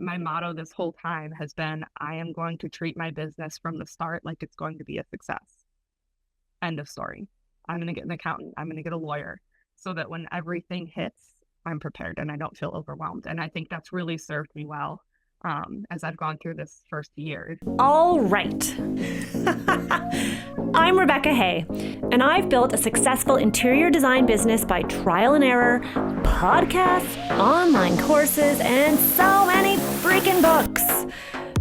my motto this whole time has been, I am going to treat my business from the start like it's going to be a success. End of story. I'm going to get an accountant. I'm going to get a lawyer so that when everything hits, I'm prepared and I don't feel overwhelmed. And I think that's really served me well as I've gone through this first year. All right. I'm Rebecca Hay, and I've built a successful interior design business by trial and error, podcasts, online courses, and so many freaking books.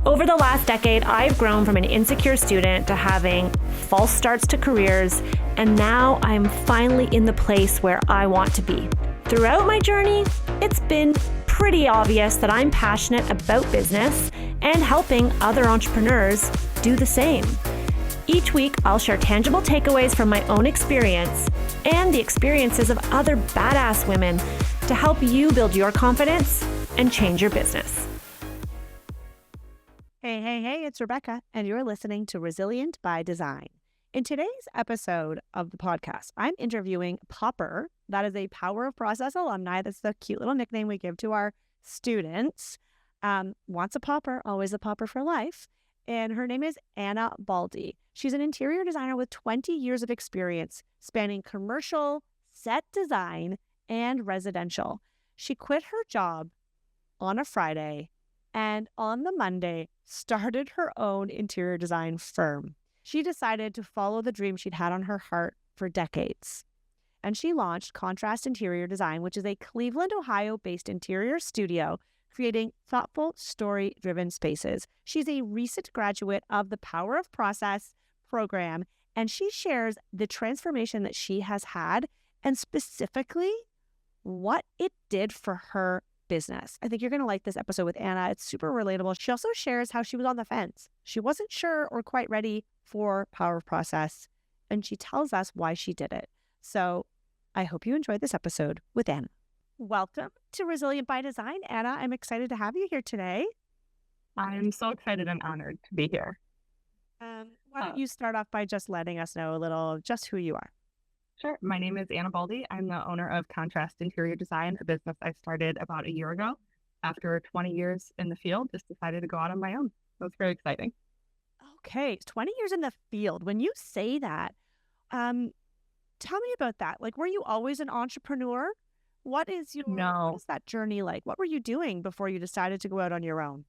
Over the last decade, I've grown from an insecure student to having false starts to careers, and now I'm finally in the place where I want to be. Throughout my journey, it's been pretty obvious that I'm passionate about business and helping other entrepreneurs do the same. Each week, I'll share tangible takeaways from my own experience and the experiences of other badass women to help you build your confidence and change your business. Hey, it's Rebecca, and you're listening to Resilient by Design. In today's episode of the podcast, I'm interviewing Popper. That is a Power of Process alumni. That's the cute little nickname we give to our students. Once a Popper, always a Popper for life. And her name is Anna Baldi. She's an interior designer with 20 years of experience spanning commercial, set design, and residential. She quit her job on a Friday and on the Monday started her own interior design firm. She decided to follow the dream she'd had on her heart for decades. And she launched Contrast Interior Design, which is a Cleveland, Ohio-based interior studio creating thoughtful, story-driven spaces. She's a recent graduate of the Power of Process program, and she shares the transformation that she has had and specifically what it did for her business. I think you're going to like this episode with Anna. It's super relatable. She also shares how she was on the fence. She wasn't sure or quite ready for Power of Process, and she tells us why she did it. So I hope you enjoyed this episode with Anna. Welcome to Resilient by Design, Anna. I'm excited to have you here today. I'm so excited and honored to be here. Why don't you start off by just letting us know a little of just who you are? Sure. My name is Anna Baldi. I'm the owner of Contrast Interior Design, a business I started about a year ago. After 20 years in the field, just decided to go out on my own. So it's very exciting. Okay, 20 years in the field. When you say that, tell me about that. Like, were you always an entrepreneur? What is that journey like? What were you doing before you decided to go out on your own?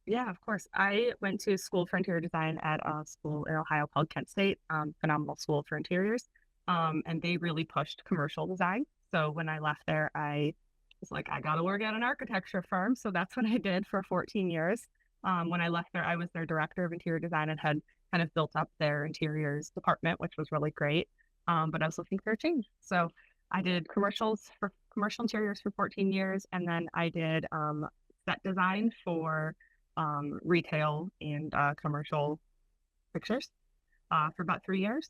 Yeah, of course. I went to school for interior design at a school in Ohio called Kent State, phenomenal school for interiors. And they really pushed commercial design. So when I left there, I was like, I got to work at an architecture firm. So that's what I did for 14 years. When I left there, I was their director of interior design and had kind of built up their interiors department, which was really great. But I was looking for a change. So I did commercial interiors for 14 years. And then I did set design for retail and commercial pictures for about 3 years.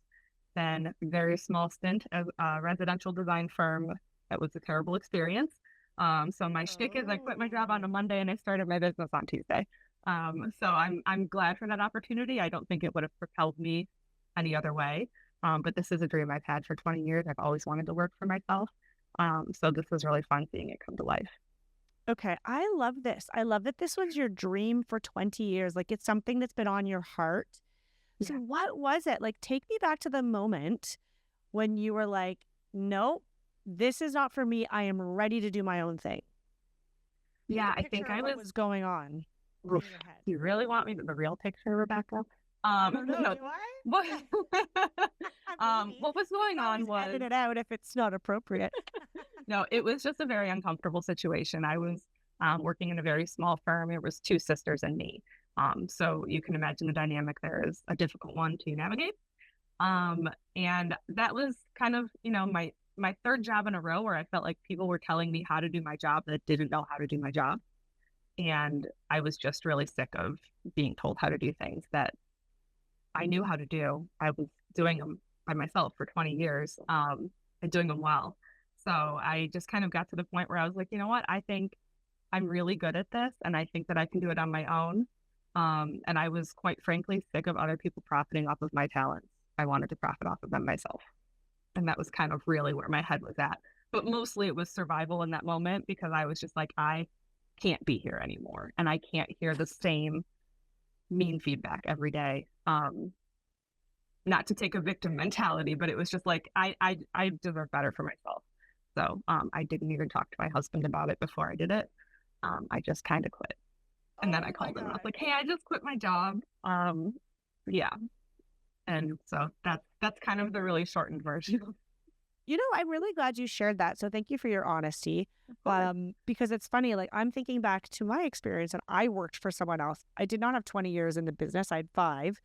Then very small stint as a residential design firm. That was a terrible experience. So my shtick is I quit my job on a Monday and I started my business on Tuesday. So I'm glad for that opportunity. I don't think it would have propelled me any other way. But this is a dream I've had for 20 years. I've always wanted to work for myself. So this was really fun seeing it come to life. Okay, I love this. I love that this was your dream for 20 years. Like, it's something that's been on your heart. So what was it? Like, take me back to the moment when you were like, nope, this is not for me. I am ready to do my own thing. Yeah, I think I was going on. Oof, you really want me to the real picture, Rebecca? No, do I? What was going on was edit it out if it's not appropriate. No, it was just a very uncomfortable situation. I was working in a very small firm. It was two sisters and me. So you can imagine the dynamic there is a difficult one to navigate. And that was kind of, my third job in a row where I felt like people were telling me how to do my job that didn't know how to do my job. And I was just really sick of being told how to do things that I knew how to do. I was doing them by myself for 20 years and doing them well. So I just kind of got to the point where I was like, you know what? I think I'm really good at this and I think that I can do it on my own. And I was quite frankly sick of other people profiting off of my talents. I wanted to profit off of them myself. And that was kind of really where my head was at. But mostly it was survival in that moment because I was just like, I can't be here anymore. And I can't hear the same mean feedback every day. Not to take a victim mentality, but it was just like, I deserve better for myself. So I didn't even talk to my husband about it before I did it. I just kind of quit. And then I called him and I was like, hey, I just quit my job. Yeah. And so that's kind of the really shortened version. I'm really glad you shared that. So thank you for your honesty. Because it's funny, like I'm thinking back to my experience and I worked for someone else. I did not have 20 years in the business. I had 5.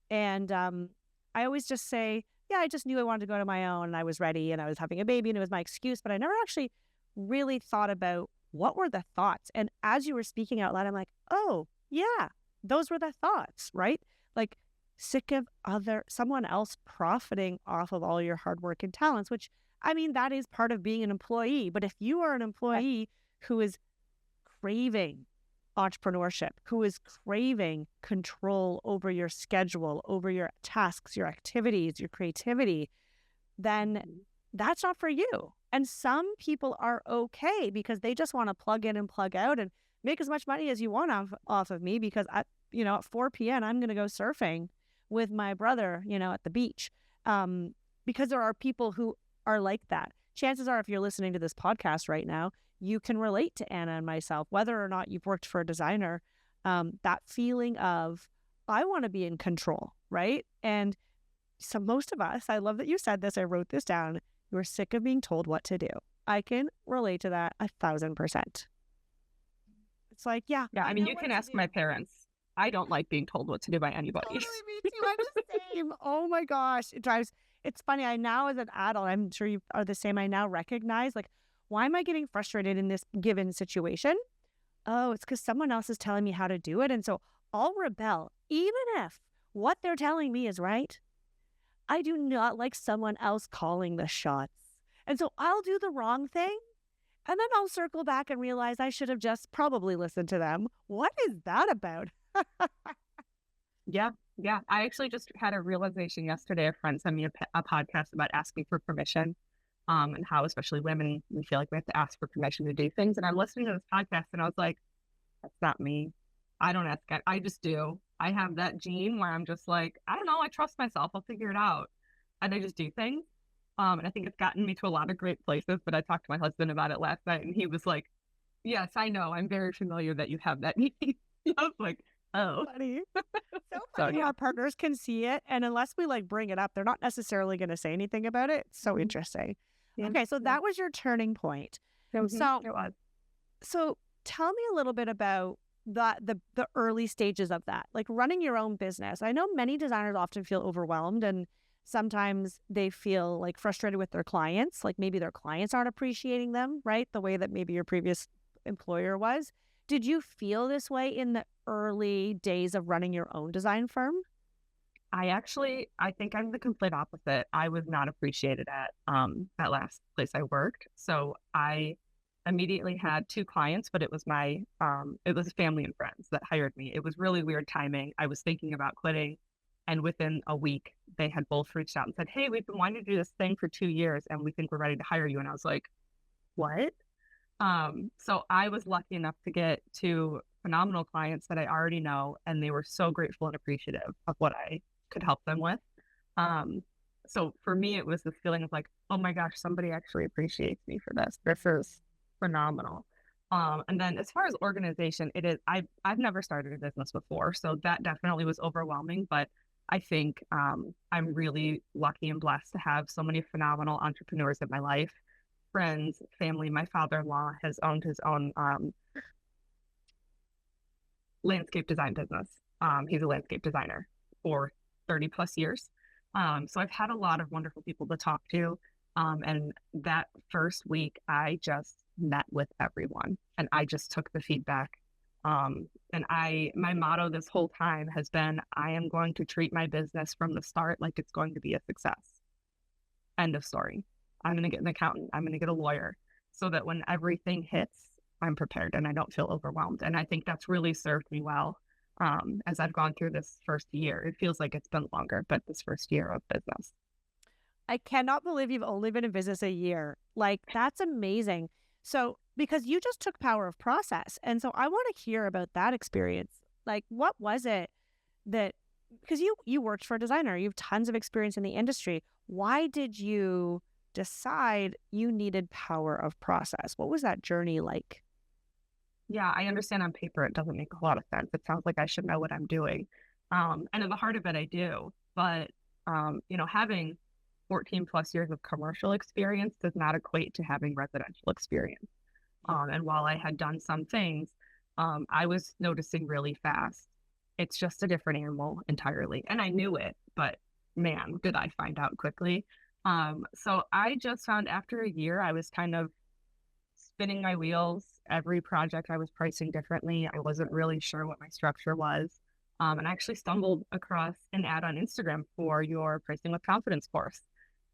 And I always just say, yeah, I just knew I wanted to go to my own and I was ready and I was having a baby and it was my excuse. But I never actually really thought about what were the thoughts. And as you were speaking out loud, I'm like, oh, yeah, those were the thoughts, right? Like sick of someone else profiting off of all your hard work and talents, which I mean, that is part of being an employee. But if you are an employee who is craving entrepreneurship, who is craving control over your schedule, over your tasks, your activities, your creativity, then that's not for you. And some people are okay because they just want to plug in and plug out and make as much money as you want off of me because at 4 p.m. I'm going to go surfing with my brother, at the beach. Because there are people who are like that. Chances are, if you're listening to this podcast right now, you can relate to Anna and myself, whether or not you've worked for a designer, that feeling of, I want to be in control, right? And so most of us, I love that you said this, I wrote this down, you're sick of being told what to do. I can relate to that 1,000%. It's like, yeah. Yeah, I mean, you can ask my parents. I don't like being told what to do by anybody. Totally, me too. I'm the same. Oh my gosh. It's funny. I now, as an adult, I'm sure you are the same. I now recognize, like, why am I getting frustrated in this given situation? Oh, it's because someone else is telling me how to do it. And so I'll rebel, even if what they're telling me is right. I do not like someone else calling the shots. And so I'll do the wrong thing. And then I'll circle back and realize I should have just probably listened to them. What is that about? Yeah. I actually just had a realization yesterday. A friend sent me a podcast about asking for permission, and how, especially women, we feel like we have to ask for permission to do things. And I'm listening to this podcast and I was like, that's not me. I don't ask. I just do. I have that gene where I'm just like, I don't know. I trust myself. I'll figure it out. And I just do things. And I think it's gotten me to a lot of great places, but I talked to my husband about it last night and he was like, yes, I know. I'm very familiar that you have that need. I was like, oh, funny. So funny. Our partners can see it. And unless we bring it up, they're not necessarily going to say anything about it. It's so interesting. Yeah. Okay. So that was your turning point. Mm-hmm. So it was. So tell me a little bit about the early stages of that, like running your own business. I know many designers often feel overwhelmed and sometimes they feel like frustrated with their clients, like maybe their clients aren't appreciating them, right? The way that maybe your previous employer was. Did you feel this way in the early days of running your own design firm? I think I'm the complete opposite. I was not appreciated at that last place I worked. So I immediately had 2 clients, but it was it was family and friends that hired me. It was really weird timing. I was thinking about quitting. And within a week, they had both reached out and said, hey, we've been wanting to do this thing for 2 years and we think we're ready to hire you. And I was like, what? So I was lucky enough to get 2 phenomenal clients that I already know. And they were so grateful and appreciative of what I could help them with. So for me, it was this feeling of like, oh my gosh, somebody actually appreciates me for this. This is phenomenal. And then as far as organization, I've never started a business before. So that definitely was overwhelming, but I think I'm really lucky and blessed to have so many phenomenal entrepreneurs in my life, friends, family. My father-in-law has owned his own landscape design business. He's a landscape designer for 30 plus years. So I've had a lot of wonderful people to talk to. And that first week, I just met with everyone and I just took the feedback. And my motto this whole time has been, I am going to treat my business from the start like it's going to be a success. End of story. I'm going to get an accountant. I'm going to get a lawyer so that when everything hits, I'm prepared and I don't feel overwhelmed. And I think that's really served me well as I've gone through this first year. It feels like it's been longer, but this first year of business. I cannot believe you've only been in business a year. Like, that's amazing. So, because you just took power of process. And so I want to hear about that experience. Like, what was it that, because you worked for a designer, you have tons of experience in the industry. Why did you decide you needed power of process? What was that journey like? Yeah, I understand on paper it doesn't make a lot of sense. It sounds like I should know what I'm doing. And at the heart of it, I do. But, having 14 plus years of commercial experience does not equate to having residential experience. And while I had done some things, I was noticing really fast. It's just a different animal entirely. And I knew it, but man, did I find out quickly. So I just found after a year, I was kind of spinning my wheels. Every project I was pricing differently. I wasn't really sure what my structure was. And I actually stumbled across an ad on Instagram for your Pricing with Confidence course.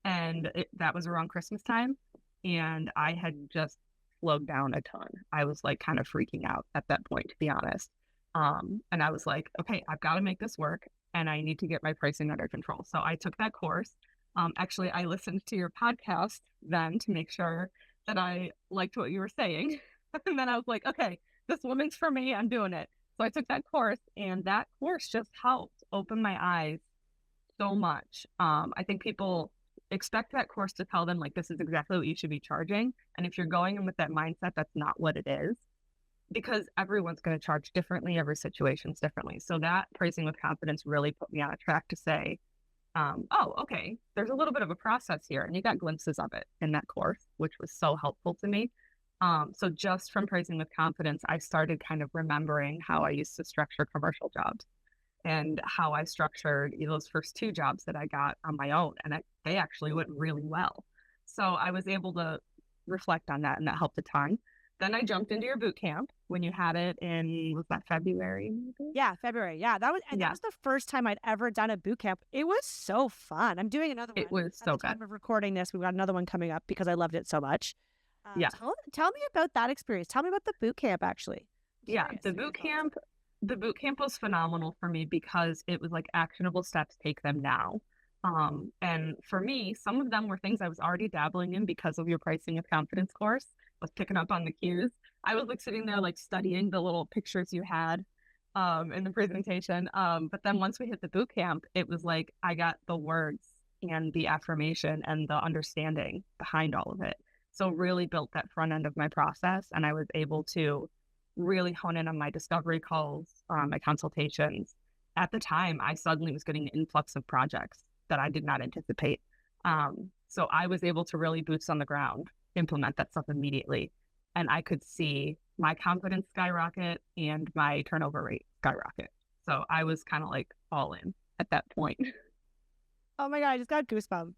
And that was around Christmas time. And I had just slowed down a ton. I was like kind of freaking out at that point, to be honest. And I was like, okay, I've got to make this work and I need to get my pricing under control. So I took that course. Actually, I listened to your podcast then to make sure that I liked what you were saying. And then I was like, okay, this woman's for me. I'm doing it. So I took that course, and that course just helped open my eyes so much. I think people expect that course to tell them, like, this is exactly what you should be charging. And if you're going in with that mindset, that's not what it is, because everyone's going to charge differently. Every situation's differently. So that Pricing with Confidence really put me on a track to say, oh, okay, there's a little bit of a process here. And you got glimpses of it in that course, which was so helpful to me. So just from Pricing with Confidence, I started kind of remembering how I used to structure commercial jobs and how I structured those first two jobs that I got on my own. And they actually went really well. So I was able to reflect on that, and that helped a ton. Then I jumped into your boot camp when you had it in, was that February? Yeah, February. Yeah, that was the first time I'd ever done a boot camp. It was so fun. I'm doing another one. It was so good. At the time of recording this, we've got another one coming up because I loved it so much. Yeah. Tell me about that experience. Tell me about the boot camp, actually. Yeah, the boot camp was phenomenal for me because it was like actionable steps, take them now. And for me, some of them were things I was already dabbling in because of your Pricing with Confidence course. I was picking up on the cues. I was like sitting there like studying the little pictures you had in the presentation. But then once we hit the boot camp, it was like I got the words and the affirmation and the understanding behind all of it. So really built that front end of my process, and I was able to really hone in on my discovery calls, my consultations. At the time, I suddenly was getting an influx of projects that I did not anticipate. So I was able to really boots on the ground, implement that stuff immediately. And I could see my confidence skyrocket and my turnover rate skyrocket. So I was kind of like all in at that point. Oh my God, I just got goosebumps.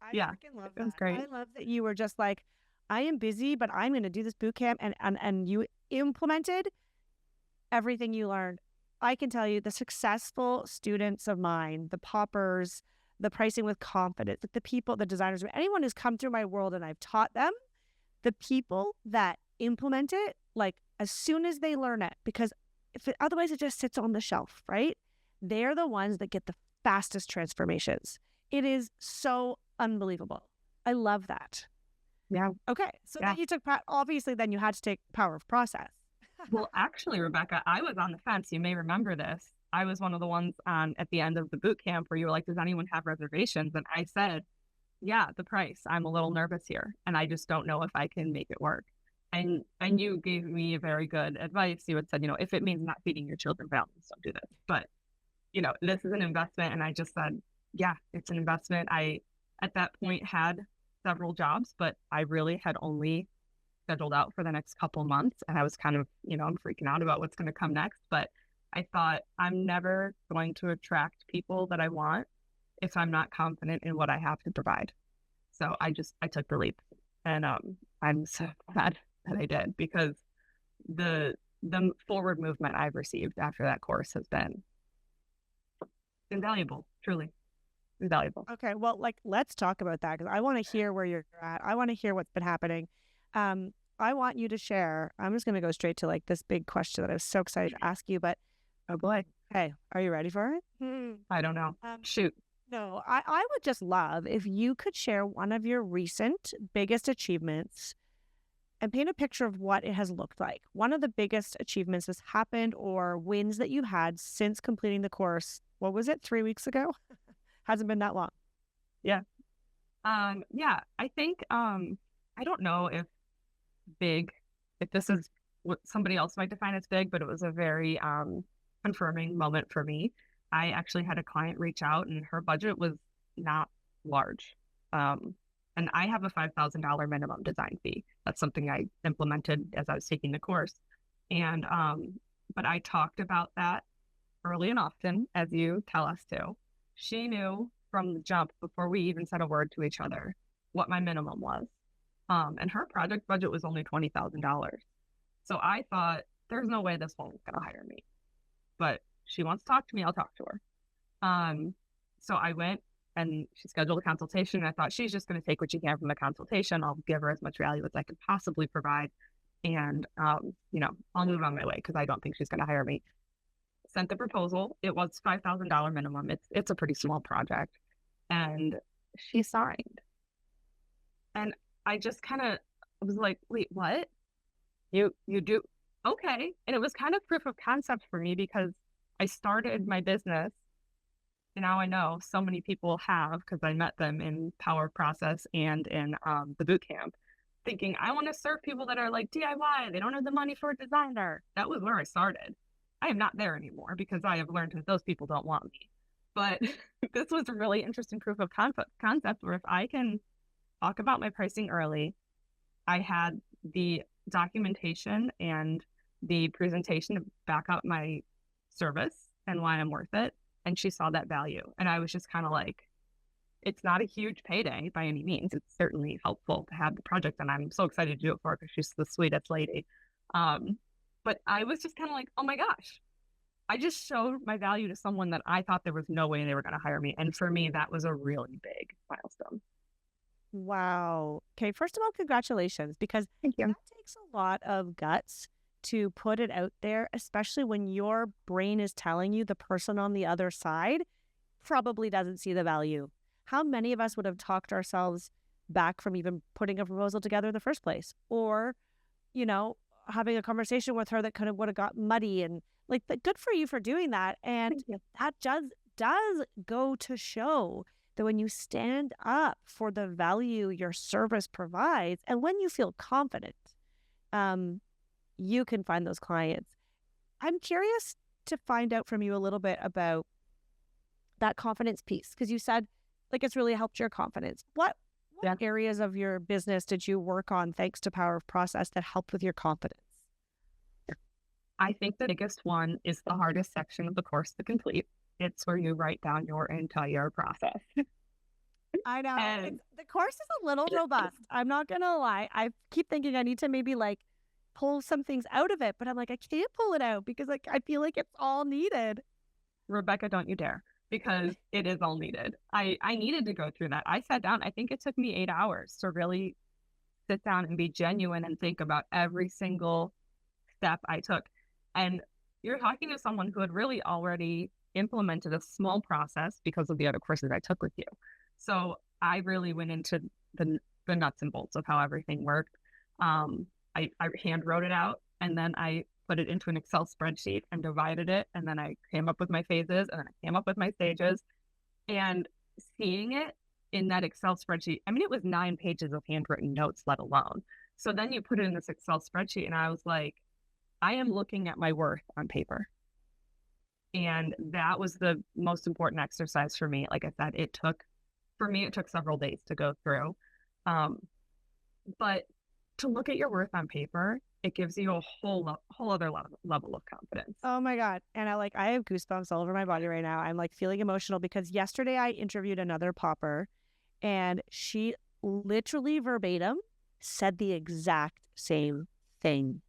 I freaking love that. That's great. I love that you were just like, I am busy, but I'm going to do this boot camp, and you implemented everything you learned. I can tell you the successful students of mine, the poppers, the Pricing with Confidence, the people, the designers, anyone who's come through my world and I've taught them, the people that implement it, like as soon as they learn it, because otherwise it just sits on the shelf, right? They're the ones that get the fastest transformations. It is so unbelievable. I love that. Yeah. Okay. So then you took, obviously then you had to take power of process. Well, actually, Rebecca, I was on the fence. You may remember this. I was one of the ones at the end of the boot camp where you were like, does anyone have reservations? And I said, yeah, the price. I'm a little nervous here and I just don't know if I can make it work. And you gave me a very good advice. You had said, if it means not feeding your children balance, don't do this. But, this is an investment. And I just said, yeah, it's an investment. I, at that point, had several jobs, but I really had only scheduled out for the next couple months. And I was kind of, I'm freaking out about what's going to come next. But I thought I'm never going to attract people that I want if I'm not confident in what I have to provide. So I took the leap, and I'm so glad that I did, because the forward movement I've received after that course has been invaluable, truly invaluable. Okay. Well, let's talk about that, because I want to hear where you're at. I want to hear what's been happening. I want you to share. I'm just going to go straight to this big question that I was so excited to ask you, but oh boy. Hey, are you ready for it? I don't know. Shoot. No, I would just love if you could share one of your recent biggest achievements and paint a picture of what it has looked like. One of the biggest achievements that's happened or wins that you've had since completing the course. What was it? 3 weeks ago? Hasn't been that long. Yeah. Yeah, I think, I don't know if this is what somebody else might define as big, but it was a very, confirming moment for me. I actually had a client reach out and her budget was not large. Um, and I have a $5,000 minimum design fee. That's something I implemented as I was taking the course. And, but I talked about that early and often, as you tell us to. She knew from the jump before we even said a word to each other what my minimum was. And her project budget was only $20,000. So I thought, there's no way this woman's going to hire me. But she wants to talk to me, I'll talk to her. So I went and she scheduled a consultation. I thought she's just going to take what she can from the consultation. I'll give her as much value as I can possibly provide. And, I'll move on my way because I don't think she's going to hire me. Sent the proposal. It was $5,000 minimum. It's a pretty small project. And she signed. And I just kind of was like, wait, what? You do? Okay. And it was kind of proof of concept for me because I started my business. And now I know so many people have, because I met them in Power Process and in the boot camp, thinking I want to serve people that are like DIY. They don't have the money for a designer. That was where I started. I am not there anymore because I have learned that those people don't want me. But this was a really interesting proof of concept where if I can talk about my pricing early, I had the documentation and the presentation to back up my service and why I'm worth it. And she saw that value. And I was just kind of like, it's not a huge payday by any means. It's certainly helpful to have the project. And I'm so excited to do it for her because she's the sweetest lady. But I was just kind of like, oh my gosh, I just showed my value to someone that I thought there was no way they were going to hire me. And for me, that was a really big milestone. Wow. Okay, first of all, congratulations, because Thank you. that takes a lot of guts to put it out there, especially when your brain is telling you the person on the other side probably doesn't see the value. How many of us would have talked ourselves back from even putting a proposal together in the first place? Or, having a conversation with her that kind of would have got muddy, and like, good for you for doing that. And that does go to show that when you stand up for the value your service provides, and when you feel confident, you can find those clients. I'm curious to find out from you a little bit about that confidence piece, because you said like it's really helped your confidence. What areas of your business did you work on thanks to Power of Process that helped with your confidence? I think the biggest one is the hardest section of the course to complete. It's where you write down your entire process. I know. And the course is a little robust. I'm not going to lie. I keep thinking I need to maybe like pull some things out of it, but I'm like, I can't pull it out because like I feel like it's all needed. Rebecca, don't you dare, because it is all needed. I needed to go through that. I sat down. I think it took me 8 hours to really sit down and be genuine and think about every single step I took. And you're talking to someone who had really already implemented a small process because of the other courses I took with you. So I really went into the nuts and bolts of how everything worked. I hand wrote it out, and then I put it into an Excel spreadsheet and divided it. And then I came up with my phases, and then I came up with my stages. And seeing it in that Excel spreadsheet, I mean, it was 9 pages of handwritten notes, let alone. So then you put it in this Excel spreadsheet, and I was like, I am looking at my worth on paper. And that was the most important exercise for me. Like I said, it took several days to go through. But to look at your worth on paper, it gives you a whole other level of confidence. Oh my God. And I have goosebumps all over my body right now. I'm like feeling emotional because yesterday I interviewed another popper, and she literally verbatim said the exact same thing.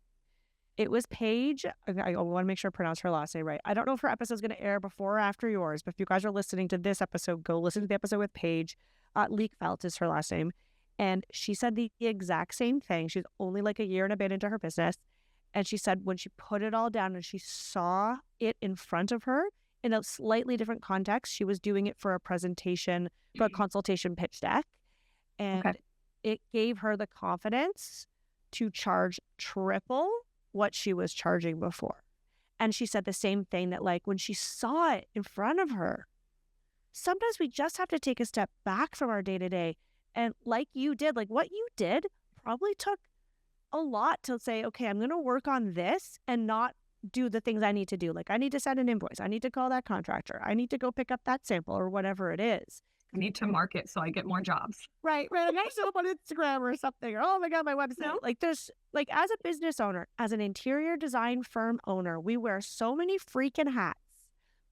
It was Paige. I want to make sure I pronounce her last name right. I don't know if her episode is going to air before or after yours, but if you guys are listening to this episode, go listen to the episode with Paige. Leekfelt is her last name. And she said the exact same thing. She's only like a year and a bit into her business. And she said when she put it all down and she saw it in front of her in a slightly different context, she was doing it for a presentation, for a consultation pitch deck. And it gave her the confidence to charge triple what she was charging before. And she said the same thing, that like when she saw it in front of her, sometimes we just have to take a step back from our day to day. And like you did, like what you did probably took a lot to say, okay, I'm going to work on this and not do the things I need to do. Like I need to send an invoice. I need to call that contractor. I need to go pick up that sample or whatever it is. I need to market so I get more jobs. Right. I need to up on Instagram or something. Or, oh my God, my website. No. Like there's like, as a business owner, as an interior design firm owner, we wear so many freaking hats.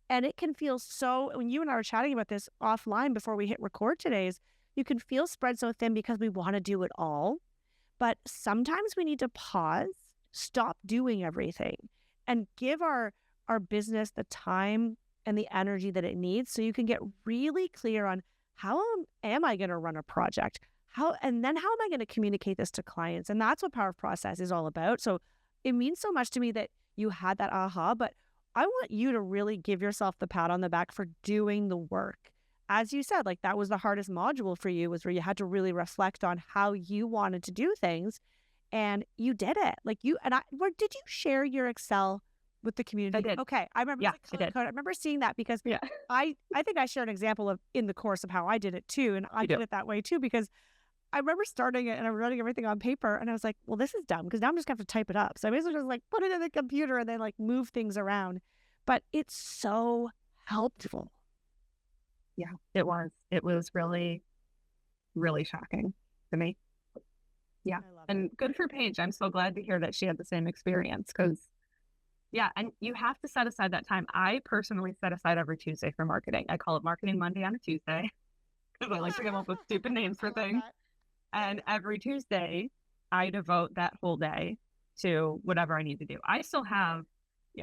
And it can feel so, when you and I were chatting about this offline before we hit record today, is you can feel spread so thin because we want to do it all. But sometimes we need to pause, stop doing everything, and give our business the time and the energy that it needs so you can get really clear on how am I going to run a project? And then how am I going to communicate this to clients? And that's what Power of Process is all about. So it means so much to me that you had that aha, but I want you to really give yourself the pat on the back for doing the work. As you said, like that was the hardest module for you, was where you had to really reflect on how you wanted to do things, and you did it. Like where did you share your Excel with the community? I did. Okay. I remember, I did. I remember seeing that because I think I shared an example of in the course of how I did it too. And I did it that way too, because I remember starting it and I'm running everything on paper and I was like, well, this is dumb because now I'm just going to have to type it up. So I may as well just like put it in the computer and then like move things around. But it's so helpful. Yeah, it was. It was really, really shocking to me. Yeah. And good for Paige. I'm so glad to hear that she had the same experience, because and you have to set aside that time. I personally set aside every Tuesday for marketing. I call it Marketing Monday on a Tuesday because I like to come up with stupid names for things. And every Tuesday, I devote that whole day to whatever I need to do. I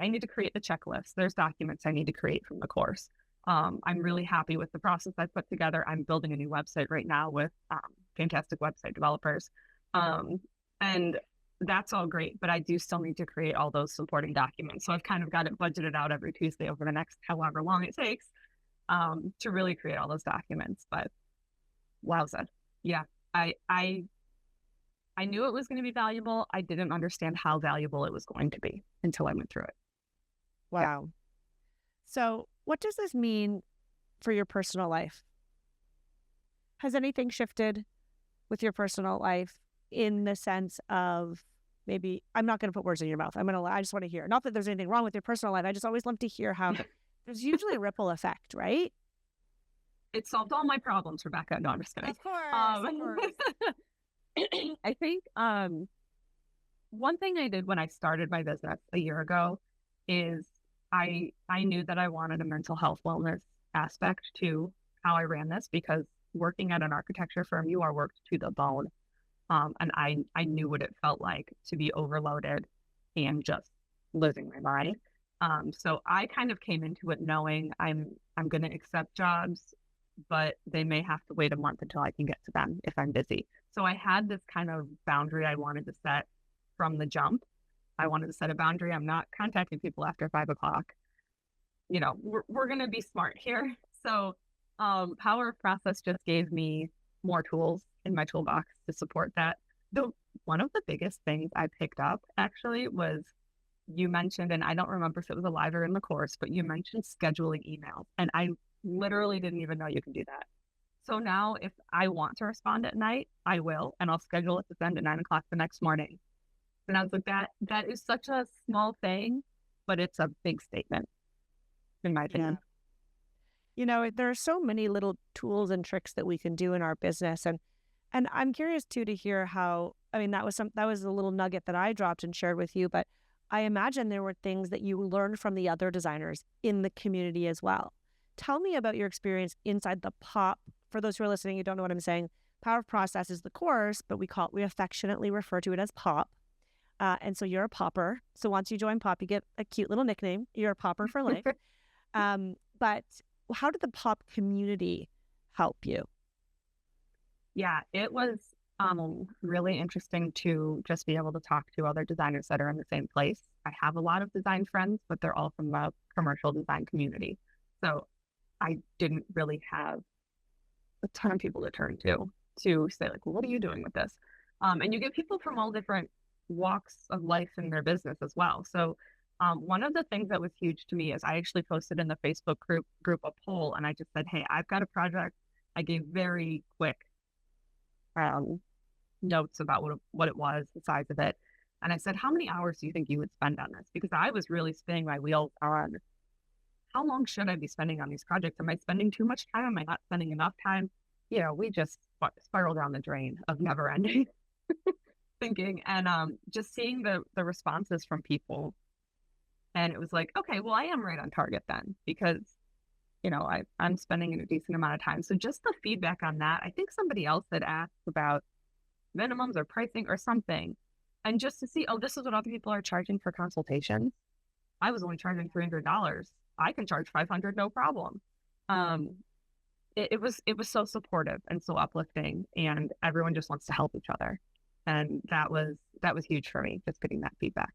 need to create the checklist. There's documents I need to create from the course. I'm really happy with the process I put together. I'm building a new website right now with fantastic website developers. And that's all great, but I do still need to create all those supporting documents. So I've kind of got it budgeted out every Tuesday over the next however long it takes to really create all those documents. But wowza. Yeah, I knew it was going to be valuable. I didn't understand how valuable it was going to be until I went through it. Wow. Yeah. So what does this mean for your personal life? Has anything shifted with your personal life in the sense of, maybe, I'm not going to put words in your mouth. I just want to hear, not that there's anything wrong with your personal life. I just always love to hear how there's usually a ripple effect, right? It solved all my problems, Rebecca. No, I'm just kidding. Of course. I think one thing I did when I started my business a year ago is I knew that I wanted a mental health wellness aspect to how I ran this, because working at an architecture firm, you are worked to the bone. And I knew what it felt like to be overloaded and just losing my mind. So I kind of came into it knowing I'm going to accept jobs, but they may have to wait a month until I can get to them if I'm busy. So I had this kind of boundary I wanted to set from the jump. I wanted to set a boundary. I'm not contacting people after 5 o'clock. You know, we're going to be smart here. So Power of Process just gave me more tools in my toolbox to support that. One of the biggest things I picked up actually was, you mentioned, and I don't remember if it was live or in the course, but you mentioned scheduling emails. And I literally didn't even know you can do that. So now if I want to respond at night, I will, and I'll schedule it to send at 9 o'clock the next morning. And I was like, that is such a small thing, but it's a big statement, in my opinion. Yeah. You know, there are so many little tools and tricks that we can do in our business. And I'm curious too to hear how, I mean, that was a little nugget that I dropped and shared with you, but I imagine there were things that you learned from the other designers in the community as well. Tell me about your experience inside the POP. For those who are listening, you don't know what I'm saying. Power of Process is the course, but we affectionately refer to it as POP. And so you're a popper. So once you join POP, you get a cute little nickname. You're a popper for life. But how did the POP community help you? Yeah, it was really interesting to just be able to talk to other designers that are in the same place. I have a lot of design friends, but they're all from the commercial design community. So I didn't really have a ton of people to turn to say, like, well, what are you doing with this? And you get people from all different walks of life in their business as well. So one of the things that was huge to me is I actually posted in the Facebook group a poll, and I just said, hey, I've got a project. I gave very quick um, notes about what it was, the size of it. And I said, how many hours do you think you would spend on this? Because I was really spinning my wheels on how long should I be spending on these projects? Am I spending too much time? Am I not spending enough time? We just spiral down the drain of never ending thinking, and just seeing the responses from people. And it was like, okay, well, I am right on target then, because I'm spending a decent amount of time. So just the feedback on that, I think somebody else had asked about minimums or pricing or something. And just to see, oh, this is what other people are charging for consultations. I was only charging $300. I can charge 500, no problem. It was so supportive and so uplifting, and everyone just wants to help each other. And that was huge for me, just getting that feedback.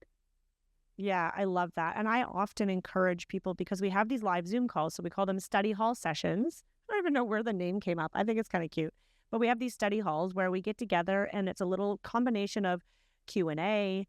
Yeah, I love that. And I often encourage people, because we have these live Zoom calls. So we call them study hall sessions. I don't even know where the name came up. I think it's kind of cute. But we have these study halls where we get together, and it's a little combination of Q&A,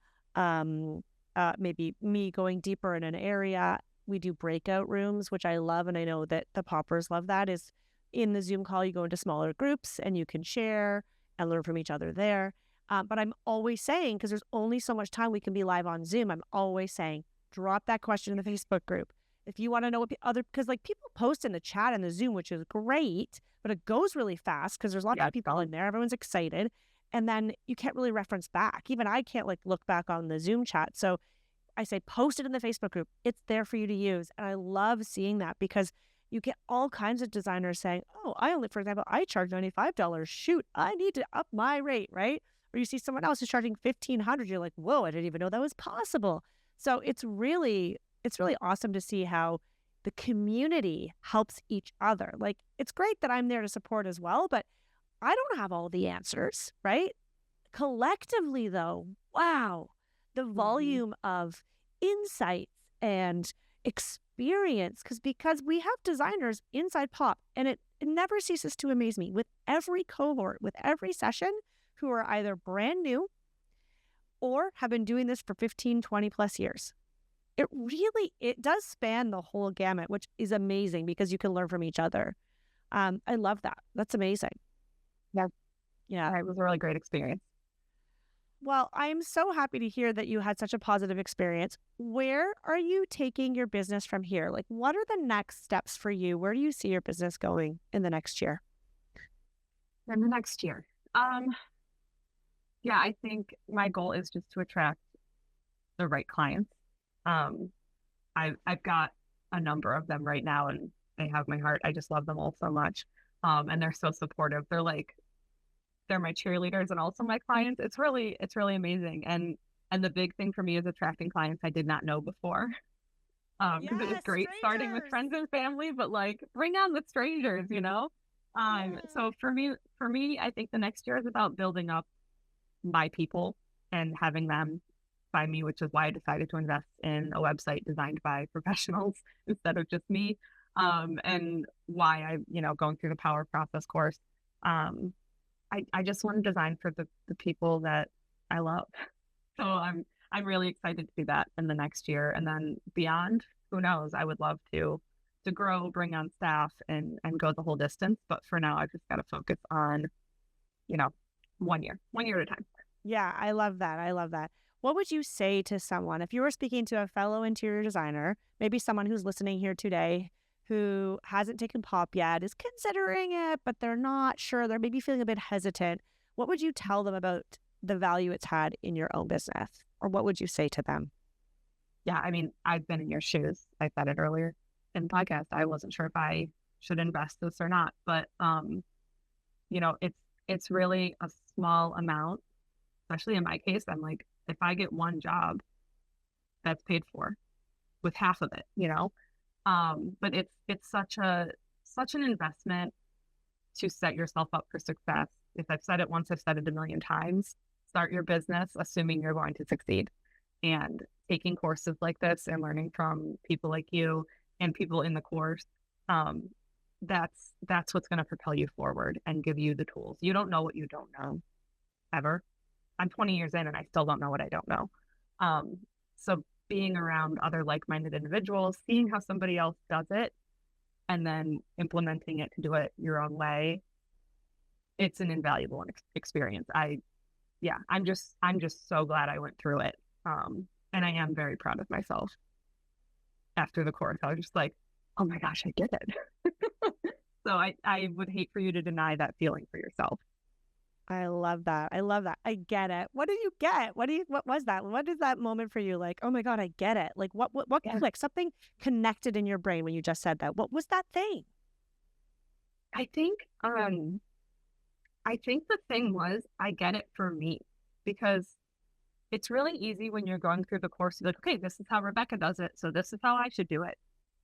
maybe me going deeper in an area. We do breakout rooms, which I love. And I know that the poppers love that. Is in the Zoom call, you go into smaller groups and you can share and learn from each other there. But I'm always saying, because there's only so much time we can be live on Zoom, I'm always saying, drop that question in the Facebook group. If you want to know what because like people post in the chat in the Zoom, which is great, but it goes really fast because there's lots of people in there. Everyone's excited. And then you can't really reference back. Even I can't look back on the Zoom chat. So I say, post it in the Facebook group. It's there for you to use. And I love seeing that, because you get all kinds of designers saying, oh, for example, I charge $95. Shoot, I need to up my rate, right? Or you see someone else is charging $1,500. You're like, whoa, I didn't even know that was possible. So it's really awesome to see how the community helps each other. Like, it's great that I'm there to support as well, but I don't have all the answers, right? Collectively, though, wow, the volume of insights and experience, because we have designers inside Pop, and it never ceases to amaze me with every cohort, with every session, who are either brand new or have been doing this for 15, 20 plus years. It does span the whole gamut, which is amazing because you can learn from each other. I love that. That's amazing. Yeah. It was a really great experience. Well, I'm so happy to hear that you had such a positive experience. Where are you taking your business from here? Like, what are the next steps for you? Where do you see your business going in the next year? In the next year. Yeah, I think my goal is just to attract the right clients. I've got a number of them right now, and they have my heart. I just love them all so much. And they're so supportive. They're my cheerleaders and also my clients. It's really amazing. And the big thing for me is attracting clients I did not know before. Because it was great starting with friends and family, but bring on the strangers, So for me, I think the next year is about building up my people and having them find me, which is why I decided to invest in a website designed by professionals instead of just me. And why I, going through the Power Process course. I just want to design for the people that I love. So I'm really excited to do that in the next year. And then beyond, who knows, I would love to grow, bring on staff and go the whole distance. But for now, I've just got to focus on, 1 year at a time. Yeah, I love that. I love that. What would you say to someone, if you were speaking to a fellow interior designer, maybe someone who's listening here today, who hasn't taken Pop yet, is considering it, but they're not sure, they're maybe feeling a bit hesitant, what would you tell them about the value it's had in your own business? Or what would you say to them? Yeah, I mean, I've been in your shoes. I said it earlier in the podcast. I wasn't sure if I should invest this or not, but it's really a small amount, especially in my case. I'm like, if I get one job, that's paid for with half of it, but it's such an investment to set yourself up for success. If I've said it once, I've said it a million times. Start your business assuming you're going to succeed, and taking courses like this and learning from people like you and people in the course. That's what's going to propel you forward and give you the tools. You don't know what you don't know ever. I'm 20 years in and I still don't know what I don't know. So being around other like-minded individuals, seeing how somebody else does it, and then implementing it to do it your own way, it's an invaluable experience. I'm just so glad I went through it. And I am very proud of myself. After the course, I was just like, oh my gosh, I did it. So I would hate for you to deny that feeling for yourself. I love that. I love that. I get it. What did you get? What was that? What is that moment for you? Like, oh my God, I get it. Like what Yeah. clicked? Something connected in your brain when you just said that. What was that thing? I think the thing was I get it for me, because it's really easy when you're going through the course to be like, okay, this is how Rebecca does it, so this is how I should do it.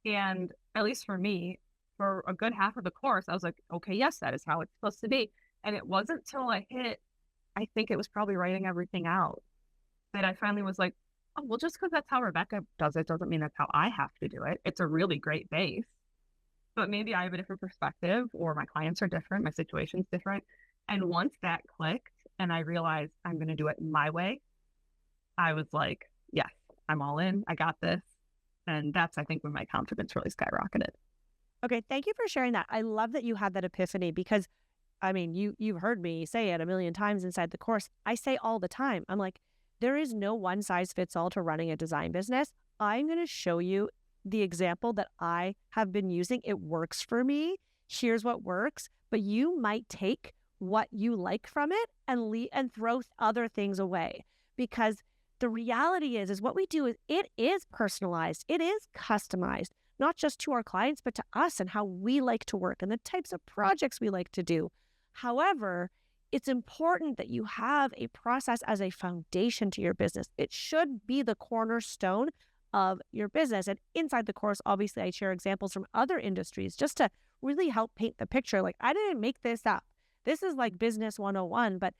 And at least for me, for a good half of the course, I was like, okay, yes, that is how it's supposed to be. And it wasn't till I think it was probably writing everything out, that I finally was like, oh, well, just because that's how Rebecca does it doesn't mean that's how I have to do it. It's a really great base, but maybe I have a different perspective, or my clients are different, my situation's different. And once that clicked and I realized I'm going to do it my way, I was like, yes, I'm all in. I got this. And that's, I think, when my confidence really skyrocketed. Okay, thank you for sharing that. I love that you had that epiphany because, I mean, you've heard me say it a million times inside the course. I say all the time, I'm like, there is no one size fits all to running a design business. I'm going to show you the example that I have been using. It works for me. Here's what works. But you might take what you like from it and throw other things away, because the reality is what we do is it is personalized. It is customized, not just to our clients, but to us and how we like to work and the types of projects we like to do. However, it's important that you have a process as a foundation to your business. It should be the cornerstone of your business. And inside the course, obviously, I share examples from other industries just to really help paint the picture. Like, I didn't make this up. This is like business 101. But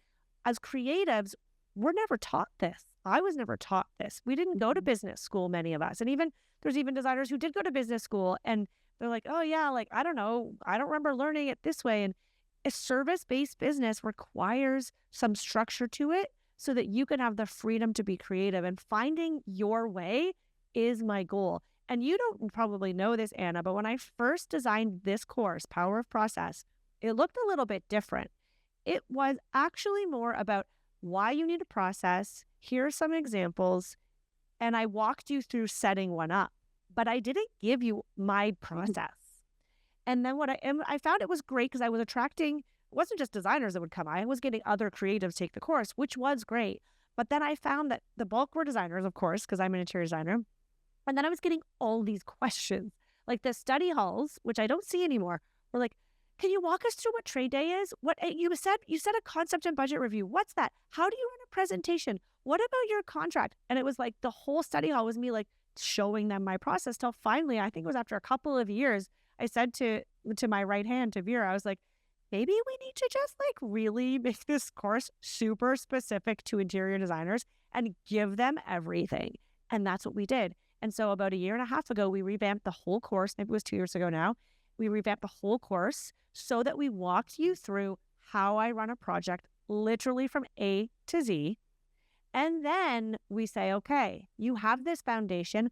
as creatives, we're never taught this. I was never taught this. We didn't go to business school, many of us. And there's even designers who did go to business school and they're like, oh yeah, like, I don't know. I don't remember learning it this way. And a service-based business requires some structure to it so that you can have the freedom to be creative, and finding your way is my goal. And you don't probably know this, Anna, but when I first designed this course, Power of Process, it looked a little bit different. It was actually more about why you need a process. Here are some examples. And I walked you through setting one up, but I didn't give you my process. And then I found it was great because I was attracting, it wasn't just designers that would come. I was getting other creatives take the course, which was great. But then I found that the bulk were designers, of course, because I'm an interior designer. And then I was getting all these questions, like the study halls, which I don't see anymore, were like, can you walk us through what trade day is? What you said a concept and budget review. What's that? How do you run a presentation? What about your contract? And it was like the whole study hall was me like showing them my process, till finally, I think it was after a couple of years, I said to my right hand, to Vera, I was like, maybe we need to just like really make this course super specific to interior designers and give them everything. And that's what we did. And so about a year and a half ago, we revamped the whole course. Maybe it was 2 years ago now. We revamped the whole course so that we walked you through how I run a project, literally from A to Z. And then we say, okay, you have this foundation.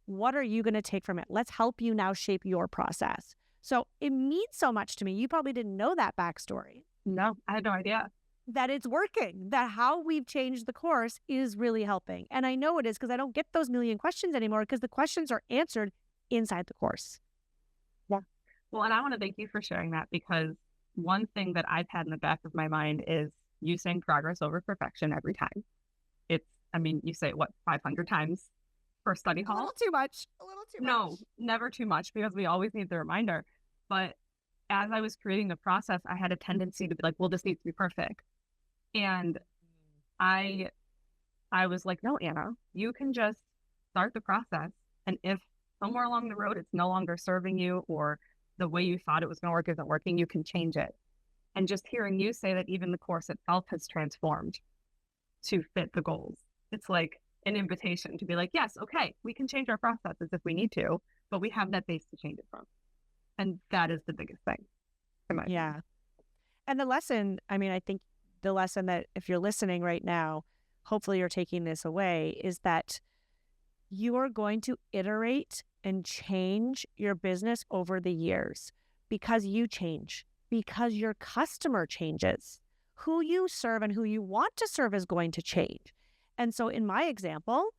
What are you going to take from it? Let's help you now shape your process. So it means so much to me. You probably didn't know that backstory. No, I had no idea. That it's working, that how we've changed the course is really helping. And I know it is because I don't get those million questions anymore, because the questions are answered inside the course. Yeah. Well, and I want to thank you for sharing that, because one thing that I've had in the back of my mind is you saying progress over perfection every time. You say it, what, 500 times per study hall? A little too much. No, never too much, because we always need the reminder. But as I was creating the process, I had a tendency to be like, well, this needs to be perfect. And I was like, no, Anna, you can just start the process. And if somewhere along the road it's no longer serving you, or the way you thought it was going to work isn't working, you can change it. And just hearing you say that even the course itself has transformed to fit the goals, it's like an invitation to be like, yes, okay, we can change our processes if we need to, but we have that base to change it from. And that is the biggest thing. Yeah. And the lesson, I think the lesson that if you're listening right now, hopefully you're taking this away, is that you are going to iterate and change your business over the years because you change, because your customer changes. Who you serve and who you want to serve is going to change. And so in my example,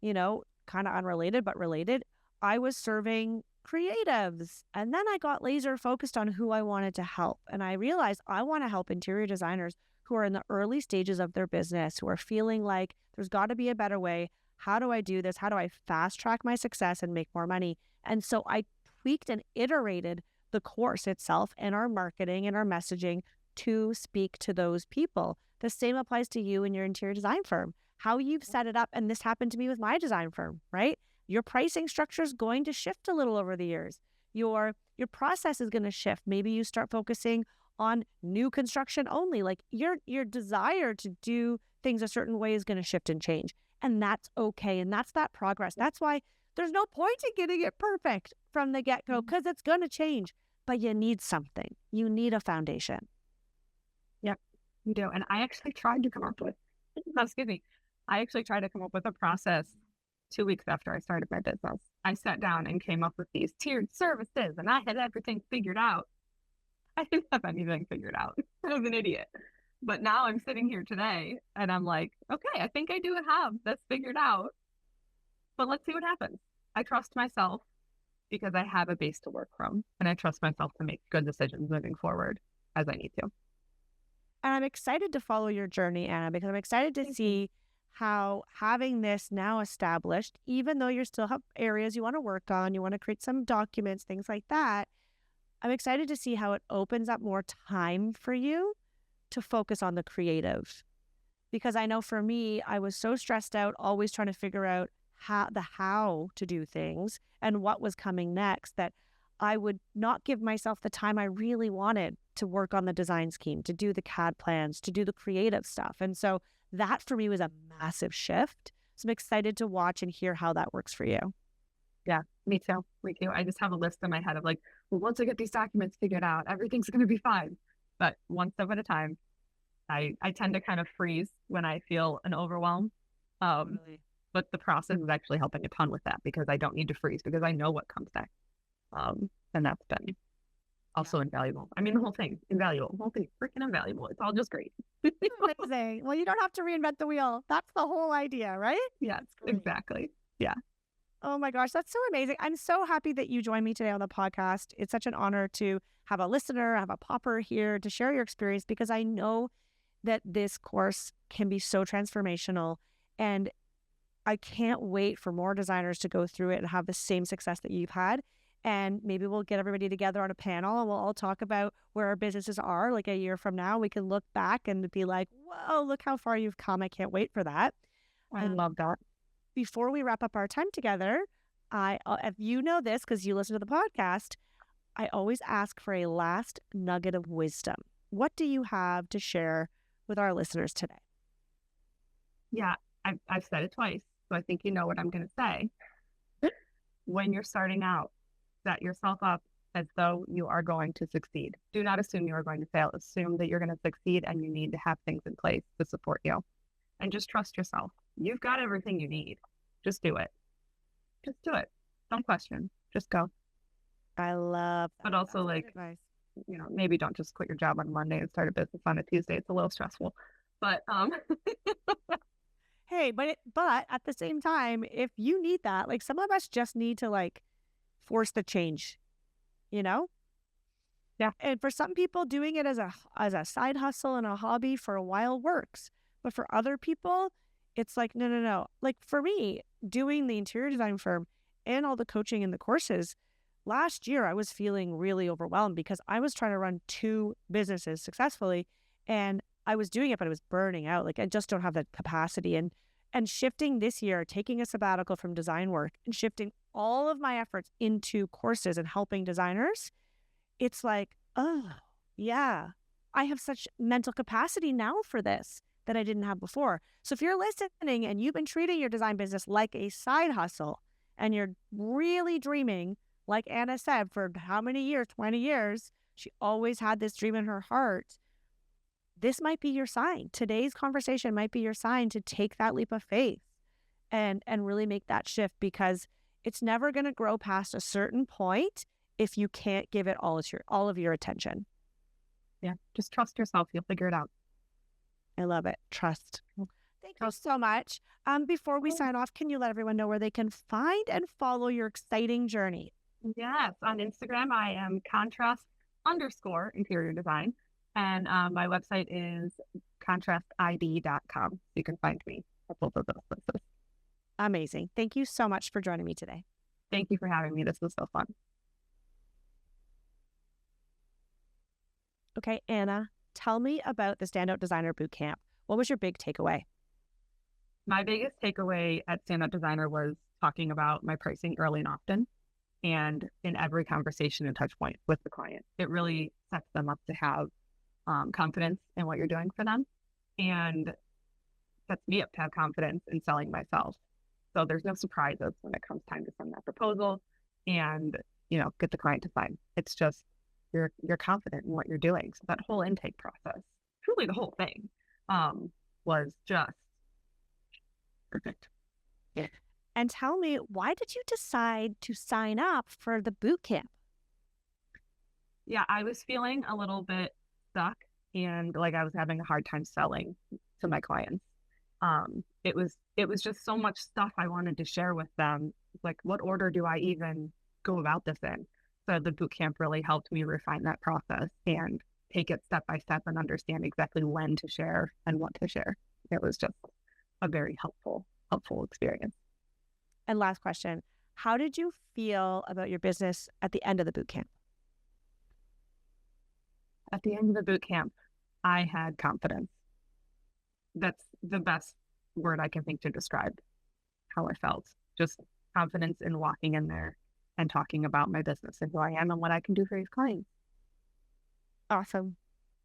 kind of unrelated but related, I was serving creatives, and then I got laser focused on who I wanted to help. And I realized I want to help interior designers who are in the early stages of their business, who are feeling like there's got to be a better way. How do I do this? How do I fast track my success and make more money? And so I tweaked and iterated the course itself and our marketing and our messaging to speak to those people. The same applies to you and your interior design firm. How you've set it up, and this happened to me with my design firm, right? Your pricing structure is going to shift a little over the years. Your process is going to shift. Maybe you start focusing on new construction only. Like your desire to do things a certain way is going to shift and change. And that's okay. And that's that progress. That's why there's no point in getting it perfect from the get-go, because it's going to change. But you need something. You need a foundation. Yep, you do. And I actually tried to come up with, I actually tried to come up with a process 2 weeks after I started my business. I sat down and came up with these tiered services, and I had everything figured out. I didn't have anything figured out. I was an idiot. But now I'm sitting here today and I'm like, okay, I think I do have this figured out, but let's see what happens. I trust myself because I have a base to work from, and I trust myself to make good decisions moving forward as I need to. And I'm excited to follow your journey, Anna, because I'm excited to see how having this now established, even though you still have areas you want to work on, you want to create some documents, things like that, I'm excited to see how it opens up more time for you to focus on the creative. Because I know for me, I was so stressed out, always trying to figure out how to do things and what was coming next, that I would not give myself the time I really wanted to work on the design scheme, to do the CAD plans, to do the creative stuff. And so that for me was a massive shift. So I'm excited to watch and hear how that works for you. Yeah, me too. Me too. I just have a list in my head of like, well, once I get these documents figured out, everything's going to be fine. But one step at a time. I tend to kind of freeze when I feel an overwhelm. Really? But the process is actually helping a ton with that, because I don't need to freeze, because I know what comes next. And that's been also invaluable. I mean, the whole thing, invaluable. The whole thing, freaking invaluable. It's all just great. Amazing. Well, you don't have to reinvent the wheel. That's the whole idea, right? Yes, exactly. Yeah. Oh my gosh, that's so amazing. I'm so happy that you joined me today on the podcast. It's such an honor to have a listener, have a popper here to share your experience, because I know that this course can be so transformational, and I can't wait for more designers to go through it and have the same success that you've had. And maybe we'll get everybody together on a panel and we'll all talk about where our businesses are like a year from now. We can look back and be like, whoa, look how far you've come. I can't wait for that. I love that. Before we wrap up our time together, if you know this because you listen to the podcast, I always ask for a last nugget of wisdom. What do you have to share with our listeners today? Yeah, I've said it twice, so I think you know what I'm going to say. When you're starting out, set yourself up as though you are going to succeed. Do not assume you are going to fail. Assume that you're going to succeed, and you need to have things in place to support you. And just trust yourself. You've got everything you need. Just do it. Just do it. Don't question. Just go. I love that. But also, maybe don't just quit your job on Monday and start a business on a Tuesday. It's a little stressful. But hey, but at the same time, if you need that, like some of us just need to force the change, Yeah. And for some people, doing it as a side hustle and a hobby for a while works. But for other people, it's like, no. Like for me, doing the interior design firm and all the coaching and the courses, last year I was feeling really overwhelmed because I was trying to run 2 businesses successfully, and I was doing it, but I was burning out. Like I just don't have that capacity. And shifting this year, taking a sabbatical from design work and shifting all of my efforts into courses and helping designers, it's like, oh, yeah, I have such mental capacity now for this that I didn't have before. So if you're listening and you've been treating your design business like a side hustle, and you're really dreaming, like Anna said, for how many years, 20 years, she always had this dream in her heart. this might be your sign. Today's conversation might be your sign to take that leap of faith and really make that shift, because it's never going to grow past a certain point if you can't give it all of your attention. Yeah. Just trust yourself. You'll figure it out. I love it. Trust. Thank you so much. Before we sign off, can you let everyone know where they can find and follow your exciting journey? Yes. On Instagram, I am contrast_interior design. And my website is contrastid.com. You can find me at both of those places. Amazing. Thank you so much for joining me today. Thank you for having me. This was so fun. Okay, Anna, tell me about the Standout Designer Bootcamp. What was your big takeaway? My biggest takeaway at Standout Designer was talking about my pricing early and often, and in every conversation and touch point with the client. It really sets them up to have confidence in what you're doing for them, and sets me up to have confidence in selling myself. So there's no surprises when it comes time to send that proposal and, get the client to sign. It's just you're confident in what you're doing. So that whole intake process, truly the whole thing, was just perfect. Yeah. And tell me, why did you decide to sign up for the boot camp? Yeah, I was feeling a little bit stuck, and like I was having a hard time selling to my clients. It was just so much stuff I wanted to share with them. Like, what order do I even go about this in? So the boot camp really helped me refine that process and take it step by step and understand exactly when to share and what to share. It was just a very helpful experience. And last question, how did you feel about your business at the end of the boot camp? At the end of the boot camp, I had confidence. That's the best word I can think to describe how I felt. Just confidence in walking in there and talking about my business and who I am and what I can do for these clients. Awesome.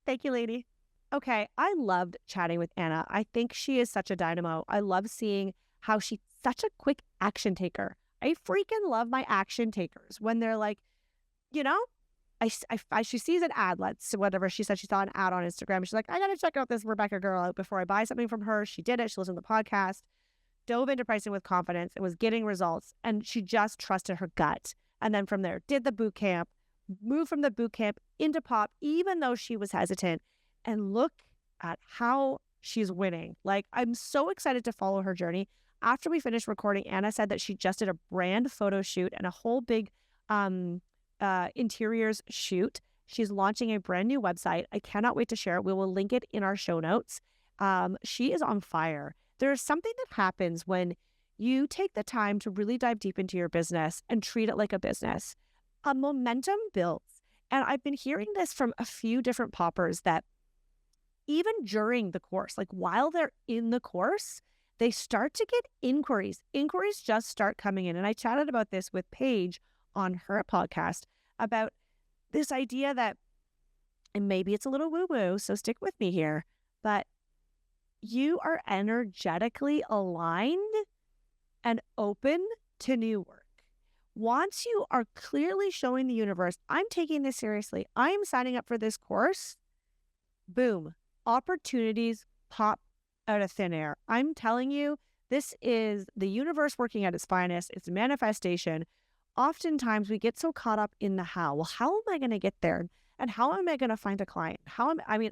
Thank you, lady. Okay, I loved chatting with Anna. I think she is such a dynamo. I love seeing how she's such a quick action taker. I freaking love my action takers when they're like, she sees an ad, whatever. She said she saw an ad on Instagram. She's like, I got to check out this Rebecca girl out before I buy something from her. She did it. She listened to the podcast, dove into pricing with confidence, and was getting results. And she just trusted her gut. And then from there, did the boot camp, moved from the boot camp into pop, even though she was hesitant. And look at how she's winning. Like, I'm so excited to follow her journey. After we finished recording, Anna said that she just did a brand photo shoot and a whole big interiors shoot. She's launching a brand new website. I cannot wait to share it. We will link it in our show notes. She is on fire. There's something that happens when you take the time to really dive deep into your business and treat it like a business. A momentum builds. And I've been hearing this from a few different poppers that even during the course, like while they're in the course, they start to get inquiries. Inquiries just start coming in. And I chatted about this with Paige on her podcast about this idea that, and maybe it's a little woo-woo, so stick with me here, but you are energetically aligned and open to new work. Once you are clearly showing the universe, I'm taking this seriously, I'm signing up for this course, boom, opportunities pop out of thin air. I'm telling you, this is the universe working at its finest. It's manifestation. Oftentimes we get so caught up in the how. Well, how am I going to get there? And how am I going to find a client?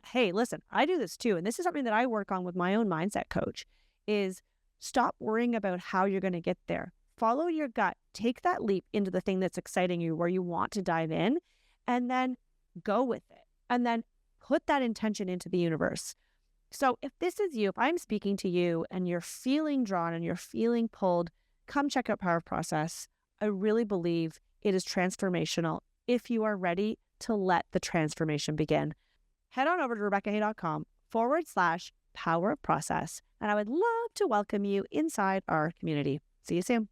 Hey, listen, I do this too. And this is something that I work on with my own mindset coach, is stop worrying about how you're going to get there. Follow your gut. Take that leap into the thing that's exciting you, where you want to dive in, and then go with it. And then put that intention into the universe. So if this is you, if I'm speaking to you and you're feeling drawn and you're feeling pulled, come check out Power of Process. I really believe it is transformational if you are ready to let the transformation begin. Head on over to RebeccaHay.com/power of process, and I would love to welcome you inside our community. See you soon.